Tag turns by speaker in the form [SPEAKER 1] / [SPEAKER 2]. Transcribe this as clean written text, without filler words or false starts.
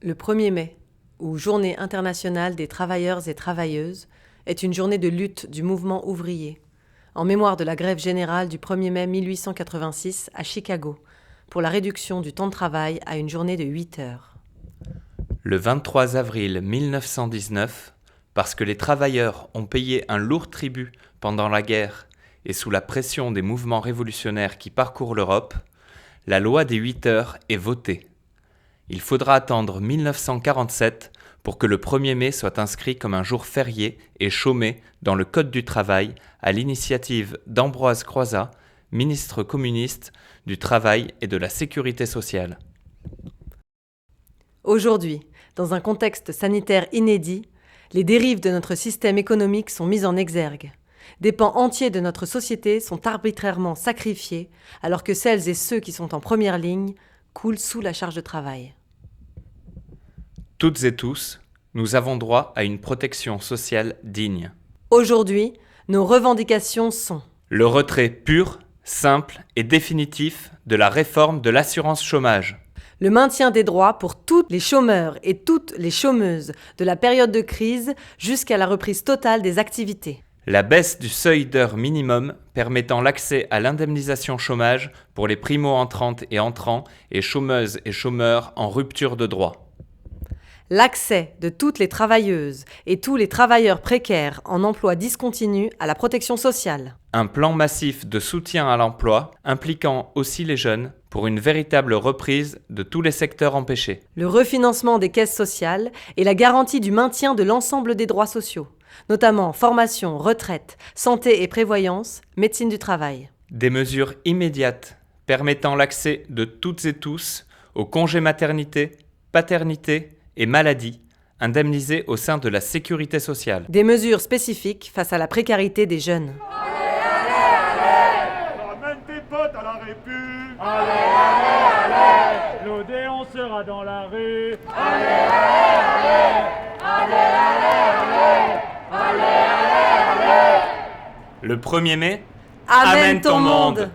[SPEAKER 1] Le 1er mai, ou Journée internationale des travailleurs et travailleuses, est une journée de lutte du mouvement ouvrier, en mémoire de la grève générale du 1er mai 1886 à Chicago, pour la réduction du temps de travail à une journée de 8 heures.
[SPEAKER 2] Le 23 avril 1919, parce que les travailleurs ont payé un lourd tribut pendant la guerre et sous la pression des mouvements révolutionnaires qui parcourent l'Europe, la loi des 8 heures est votée. Il faudra attendre 1947 pour que le 1er mai soit inscrit comme un jour férié et chômé dans le Code du travail à l'initiative d'Ambroise Croizat, ministre communiste du Travail et de la Sécurité sociale.
[SPEAKER 1] Aujourd'hui, dans un contexte sanitaire inédit, les dérives de notre système économique sont mises en exergue. Des pans entiers de notre société sont arbitrairement sacrifiés, alors que celles et ceux qui sont en première ligne coulent sous la charge de travail.
[SPEAKER 2] Toutes et tous, nous avons droit à une protection sociale digne.
[SPEAKER 1] Aujourd'hui, nos revendications sont
[SPEAKER 2] Le retrait pur, simple et définitif de la réforme de l'assurance chômage.
[SPEAKER 1] le maintien des droits pour tous les chômeurs et toutes les chômeuses de la période de crise jusqu'à la reprise totale des activités.
[SPEAKER 2] La baisse du seuil d'heure minimum permettant l'accès à l'indemnisation chômage pour les primo-entrantes et entrants et chômeuses et chômeurs en rupture de droit.
[SPEAKER 1] L'accès de toutes les travailleuses et tous les travailleurs précaires en emploi discontinu à la protection sociale.
[SPEAKER 2] Un plan massif de soutien à l'emploi impliquant aussi les jeunes pour une véritable reprise de tous les secteurs empêchés.
[SPEAKER 1] Le refinancement des caisses sociales et la garantie du maintien de l'ensemble des droits sociaux, notamment formation, retraite, santé et prévoyance, médecine du travail.
[SPEAKER 2] Des mesures immédiates permettant l'accès de toutes et tous au congé maternité, paternité et maladie, indemnisés au sein de la sécurité sociale.
[SPEAKER 1] Des mesures spécifiques face à la précarité des jeunes.
[SPEAKER 3] Ramène tes potes à la répu. Allez, allez, allez. L'Odéon sera dans la rue. Allez, allez, allez. Allez, allez, allez. Allez, allez, allez.
[SPEAKER 2] Le 1er mai,
[SPEAKER 1] Amène ton monde.